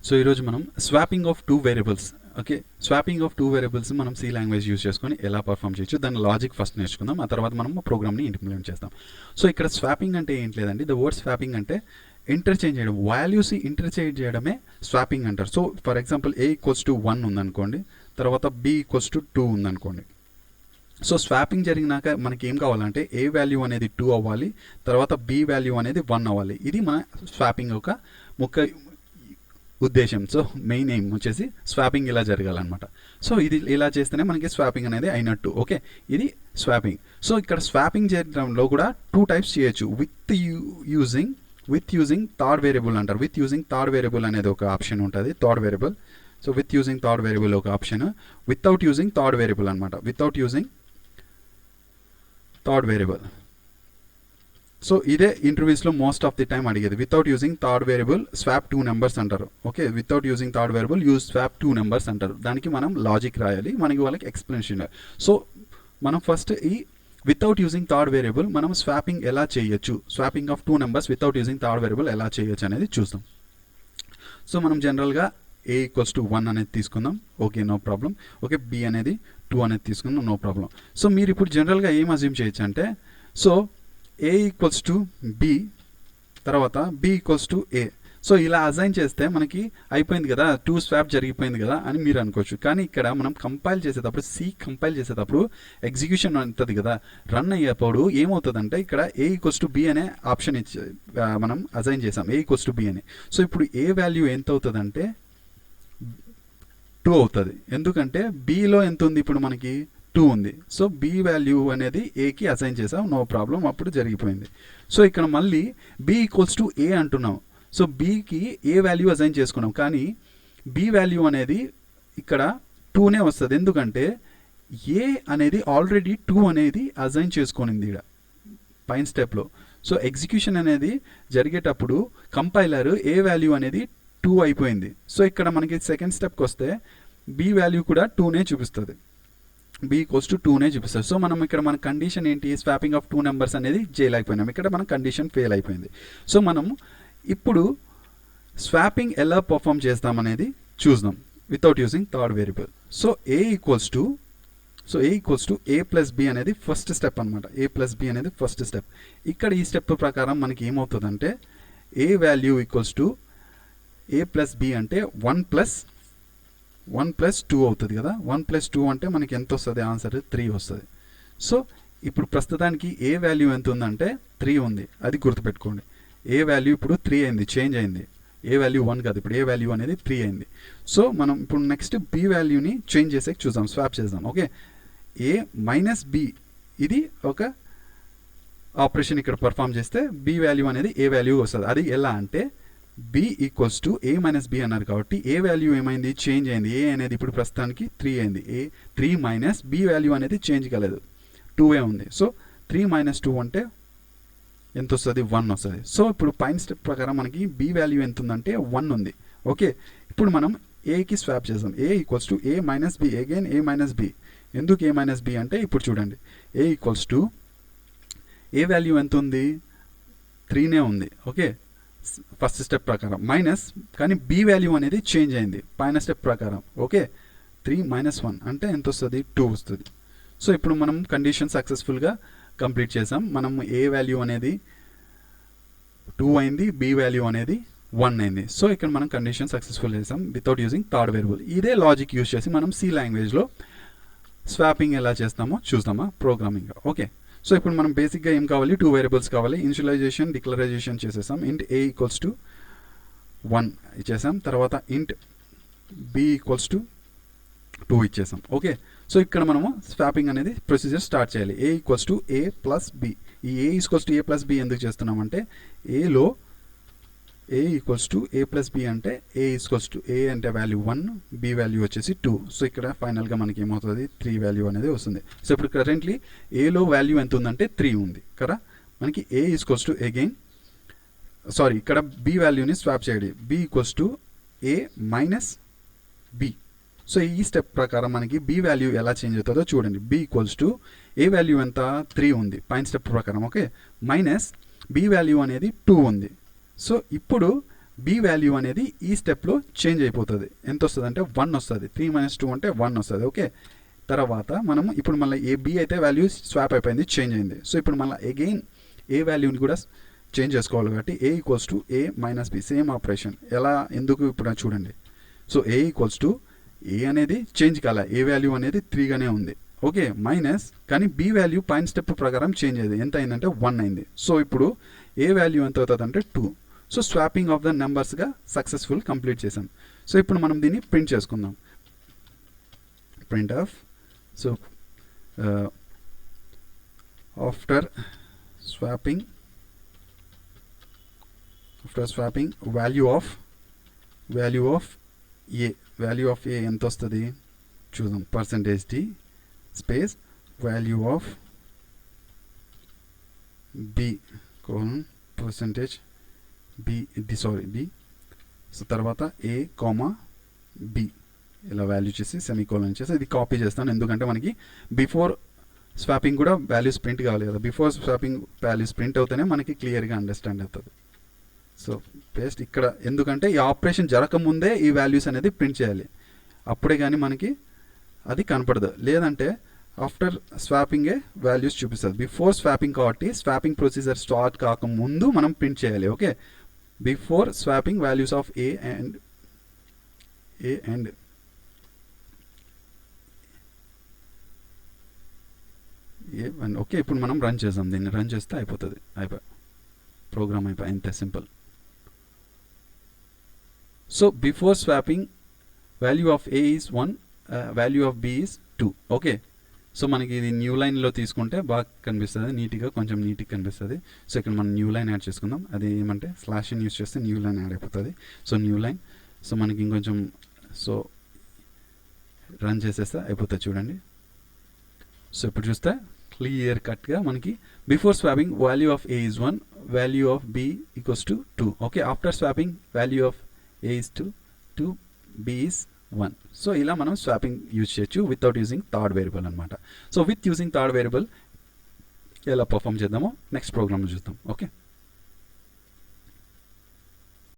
So ఈరోజు మనం swapping of two variables okay swapping of two variables మనం C language use చేసుకొని ఎలా పర్ఫామ్ చేయొచ్చు దాని లాజిక్ ఫస్ట్ నేర్చుకుందాం. ఆ తర్వాత మనం ప్రోగ్రామ్ని ఇంప్లిమెంట్ చేస్తాం. సో ఇక్కడ స్వాపింగ్ అంటే ఏంటి లేదండి, ద వర్డ్ స్వాపింగ్ అంటే ఇంటర్చేంజ్ చేయడం, వాల్యూస్ ఇంటర్చేంజ్ చేయడమే స్వాపింగ్ అంటారు. So for example A equals to 1 ఉందనుకోండి, తర్వాత బి ఈక్వల్స్ టు 2 ఉందనుకోండి. సో స్వాపింగ్ జరిగినాక మనకి ఏం కావాలంటే ఏ వాల్యూ అనేది 2 అవ్వాలి, తర్వాత బి వాల్యూ అనేది 1 అవ్వాలి. ఇది మన స్వాపింగ్ యొక్క ముఖ్య ఉద్దేశం. సో మెయిన్ ఎయిమ్ వచ్చేసి స్వాపింగ్ ఇలా జరగాలన్నమాట. సో ఇది ఇలా చేస్తేనే మనకి స్వాపింగ్ అనేది అయినట్టు. ఓకే, ఇది స్వాపింగ్. సో ఇక్కడ స్వాపింగ్ చేయడంలో కూడా 2 టైప్స్ చేయొచ్చు. విత్ యూజింగ్ థర్డ్ వేరియబుల్ అంటారు. విత్ యూజింగ్ థర్డ్ వేరియబుల్ అనేది ఒక ఆప్షన్ ఉంటుంది, third variable. So with using third variable ఒక option, without using third variable అనమాట. Without using third variable. So ఇదే ఇంటర్వ్యూస్లో మోస్ట్ ఆఫ్ ది టైం అడిగేది. Without using third variable swap 2 numbers అంటారు. Okay, without using third variable use swap 2 numbers అంటారు. దానికి మనం logic రాయాలి, మనకి వాళ్ళకి ఎక్స్ప్లెనేషన్. సో మనం ఫస్ట్ ఈ వితౌట్ యూజింగ్ థర్డ్ వేరియబుల్ మనం స్వాపింగ్ ఎలా చేయొచ్చు, swapping of 2 numbers without using third variable ఎలా చేయొచ్చు అనేది చూస్తాం. సో మనం జనరల్గా ఏ ఈక్వల్స్ టు 1 అనేది తీసుకుందాం. Okay, no problem. Okay, b అనేది 2 అనేది తీసుకుందాం, నో ప్రాబ్లం. సో మీరు ఇప్పుడు జనరల్గా ఏం అజ్యూమ్ చేయొచ్చు అంటే, so A equals to B, తర్వాత B equals to A. So ఇలా అజైన్ చేస్తే మనకి అయిపోయింది కదా, 2 స్వాప్ జరిగిపోయింది కదా అని మీరు అనుకోవచ్చు. కానీ ఇక్కడ మనం కంపైల్ చేసేటప్పుడు, సి కంపైల్ చేసేటప్పుడు ఎగ్జిక్యూషన్ ఉంటుంది కదా, రన్ అయ్యేప్పుడు ఏమవుతుందంటే ఇక్కడ ఏ ఈక్వల్స్ టు బి అనే ఆప్షన్ ఇచ్చి మనం అజైన్ చేసాం, ఏ ఈక్వల్స్ టు బి అని. సో ఇప్పుడు ఏ వాల్యూ ఎంత అవుతుందంటే 2 అవుతుంది. ఎందుకంటే బిలో ఎంత ఉంది, ఇప్పుడు మనకి 2 ఉంది. సో బి వాల్యూ అనేది ఏకి అసైన్ చేసాం, నో ప్రాబ్లం, అప్పుడు జరిగిపోయింది. సో ఇక్కడ మళ్ళీ బి ఈక్వల్స్ టు ఏ అంటున్నాం. సో బికి ఏ వాల్యూ అసైన్ చేసుకున్నాం, కానీ బి వాల్యూ అనేది ఇక్కడ 2నే వస్తుంది. ఎందుకంటే ఏ అనేది ఆల్రెడీ 2 అనేది అసైన్ చేసుకునింది ఇక్కడ పైన స్టెప్లో. సో ఎగ్జిక్యూషన్ అనేది జరిగేటప్పుడు కంపైలర్ ఏ వాల్యూ అనేది 2 అయిపోయింది. సో ఇక్కడ మనకి సెకండ్ స్టెప్కి వస్తే బి వాల్యూ కూడా 2నే చూపిస్తుంది, బి ఈక్వల్స్ టు 2నే చూపిస్తుంది. సో మనం ఇక్కడ మన కండిషన్ ఏంటి, స్వాపింగ్ ఆఫ్ 2 నెంబర్స్ అనేది చేయలేకపోయినాం. ఇక్కడ మన కండిషన్ ఫెయిల్ అయిపోయింది. సో మనం ఇప్పుడు స్వాపింగ్ ఎలా పర్ఫామ్ చేస్తామనేది చూద్దాం without using third variable. So A equals to A plus B అనేది ఫస్ట్ స్టెప్ అనమాట. ఏ ప్లస్ బి అనేది ఫస్ట్ స్టెప్. ఇక్కడ ఈ స్టెప్ ప్రకారం మనకి ఏమవుతుందంటే A value equals to A plus B అంటే 1 ప్లస్ 2 అవుతుంది కదా. 1 ప్లస్ 2 అంటే మనకి ఎంత వస్తుంది, ఆన్సర్ 3 వస్తుంది. సో ఇప్పుడు ప్రస్తుతానికి ఏ వాల్యూ ఎంత ఉందంటే 3 ఉంది, అది గుర్తుపెట్టుకోండి. ఏ వాల్యూ ఇప్పుడు 3 అయింది, చేంజ్ అయింది. ఏ వాల్యూ 1 కాదు, ఇప్పుడు ఏ వాల్యూ అనేది 3 అయింది. సో మనం ఇప్పుడు నెక్స్ట్ బి వాల్యూని చేంజ్ చేసే చూద్దాం, స్వాప్ చేద్దాం. ఓకే, ఏ మైనస్ బి, ఇది ఒక ఆపరేషన్ ఇక్కడ పర్ఫామ్ చేస్తే బి వాల్యూ అనేది ఏ వాల్యూ వస్తుంది. అది ఎలా అంటే b equals to A minus b అన్నారు కాబట్టి ఏ వాల్యూ ఏమైంది, చేంజ్ అయింది. ఏ అనేది ఇప్పుడు ప్రస్తుతానికి 3 అయింది. ఏ 3 మైనస్ బి వాల్యూ అనేది చేంజ్ కాలేదు, 2ఏ ఉంది. సో 3 మైనస్ 2 అంటే ఎంత వస్తుంది, 1 వస్తుంది. సో ఇప్పుడు పైన స్టెప్ ప్రకారం మనకి బి వాల్యూ ఎంత ఉందంటే 1 ఉంది. ఓకే, ఇప్పుడు మనం ఏకి స్వాప్ చేద్దాం. A equals to A minus B, again A minus B. ఎందుకు ఏ మైనస్ బి అంటే ఇప్పుడు చూడండి, A equals to A value ఎంత ఉంది, 3నే ఉంది. ఓకే, ఫస్ట్ స్టెప్ ప్రకారం మైనస్, కానీ బి వాల్యూ అనేది చేంజ్ అయింది పైన స్టెప్ ప్రకారం. ఓకే, 3 మైనస్ 1 అంటే ఎంత వస్తుంది, 2 వస్తుంది. సో ఇప్పుడు మనం కండిషన్ సక్సెస్ఫుల్గా కంప్లీట్ చేసాం. మనం ఏ వాల్యూ అనేది 2 అయింది, బి వాల్యూ అనేది 1 అయింది. సో ఇక్కడ మనం కండిషన్ సక్సెస్ఫుల్ చేసాం వితౌట్ యూజింగ్ థర్డ్ వేరియబుల్. ఇదే లాజిక్ యూజ్ చేసి మనం సి లాంగ్వేజ్లో స్వాపింగ్ ఎలా చేస్తామో చూస్తామా ప్రోగ్రామింగ్. ఓకే, సో ఇప్పుడు మనం బేసిక్గా ఏం కావాలి, 2 వేరియబుల్స్ కావాలి. ఇనిషియలైజేషన్, డిక్లరైజేషన్ చేసేసాం. ఇంట్ ఏ ఈక్వల్స్ టు 1 ఇచ్చేసాం, తర్వాత ఇంట్ బి ఈక్వల్స్ టు 2 ఇచ్చేసాం. ఓకే, సో ఇక్కడ మనము స్వాపింగ్ అనేది ప్రొసీజర్ స్టార్ట్ చేయాలి. A equals to A plus B. ఈ A equals to A plus B ఎందుకు చేస్తున్నామంటే ఏలో A equals to A plus B అంటే ఏ ఈక్వల్స్ టు ఏ అంటే వాల్యూ 1, బి వాల్యూ వచ్చేసి 2. సో ఇక్కడ ఫైనల్గా మనకి ఏమవుతుంది, 3 వాల్యూ అనేది వస్తుంది. సో ఇప్పుడు కరెంట్లీ ఏలో వాల్యూ ఎంత ఉందంటే 3 ఉంది కదా. మనకి ఏ ఈక్వల్స్ టు అగైన్ ఇక్కడ బి వాల్యూని స్వాప్ చేయాలి. B equals to A minus b. So ఈ స్టెప్ ప్రకారం మనకి బి వాల్యూ ఎలా చేంజ్ అవుతుందో చూడండి. B equals to A value ఎంత, 3 ఉంది పైన స్టెప్ ప్రకారం. ఓకే, మైనస్ బి వాల్యూ అనేది 2 ఉంది. సో ఇప్పుడు బి వాల్యూ అనేది ఈ స్టెప్లో చేంజ్ అయిపోతుంది. ఎంత వస్తుంది అంటే 1 వస్తుంది. 3 - 2 అంటే 1 వస్తుంది. ఓకే, తర్వాత మనం ఇప్పుడు మళ్ళీ ఏ బి అయితే వాల్యూ స్వాప్ అయిపోయింది, చేంజ్ అయింది. సో ఇప్పుడు మళ్ళీ అగైన్ ఏ వాల్యూని కూడా చేంజ్ చేసుకోవాలి కాబట్టి A equals to A minus B, same operation. ఎలా ఎందుకు ఇప్పుడు చూడండి. So A equals to A అనేది చేంజ్ కాలే, ఏ వాల్యూ అనేది 3గానే ఉంది. ఓకే, మైనస్ కానీ బి వాల్యూ పైన స్టెప్ ప్రకారం చేంజ్ అయ్యింది. ఎంత అయిందంటే 1 అయింది. సో ఇప్పుడు ఏ వాల్యూ ఎంత అవుతుంది అంటే 2. సో స్వాపింగ్ ఆఫ్ ద నెంబర్స్గా సక్సెస్ఫుల్ కంప్లీట్ చేసాం. సో ఇప్పుడు మనం దీన్ని ప్రింట్ చేసుకుందాం. Print of so after swapping value of A ఎంత వస్తుంది చూద్దాం. %d space value of B %b so తర్వాత ఏ కామా బి ఇలా వాల్యూ చేసి సెమీకోలన్ చేసి ఇది కాపీ చేస్తాను. ఎందుకంటే మనకి బిఫోర్ స్వాపింగ్ కూడా వాల్యూస్ ప్రింట్ కావాలి కదా. బిఫోర్ స్వాపింగ్ వాల్యూస్ ప్రింట్ అవుతేనే మనకి క్లియర్గా అండర్స్టాండ్ అవుతుంది. సో పేస్ట్ ఇక్కడ, ఎందుకంటే ఈ ఆపరేషన్ జరగకముందే ఈ వాల్యూస్ అనేది ప్రింట్ చేయాలి, అప్పుడే కానీ మనకి అది కనపడదు. లేదంటే ఆఫ్టర్ స్వాపింగే వాల్యూస్ చూపిస్తుంది. బిఫోర్ స్వాపింగ్ కాబట్టి స్వాపింగ్ ప్రొసీజర్ స్టార్ట్ కాకముందు మనం ప్రింట్ చేయాలి. Okay, before swapping values of A and okay, ఇప్పుడు మనం రన్ చేద్దాం. దీన్ని రన్ చేస్తే అయిపోతుంది. ప్రోగ్రామ్ అయిపోయి అంతే, simple. So before swapping value of a is 1, value of b is 2. Okay, so మనకి ఇది న్యూ లైన్లో తీసుకుంటే బాగా కనిపిస్తుంది, నీట్గా కొంచెం నీట్గా కనిపిస్తుంది. సో ఇక్కడ మనం న్యూ లైన్ యాడ్ చేసుకుందాం. అది ఏమంటే స్లాష్ యూస్ చేస్తే న్యూ లైన్ యాడ్ అయిపోతుంది. సో న్యూ లైన్, సో మనకి ఇంకొంచెం సో రన్ చేసేస్తే అయిపోతుంది. చూడండి, సో ఇప్పుడు చూస్తే క్లియర్ కట్గా మనకి before swapping value of a is 1, value of b equals to 2. Okay, after swapping value of a is 2, b is 1. So ఇలా మనం స్వాపింగ్ యూజ్ చేయొచ్చు వితౌట్ యూజింగ్ థర్డ్ వేరియబుల్ అనమాట. So with using third variable ఎలా perform చేద్దామో next ప్రోగ్రామ్లో చూద్దాం. Okay.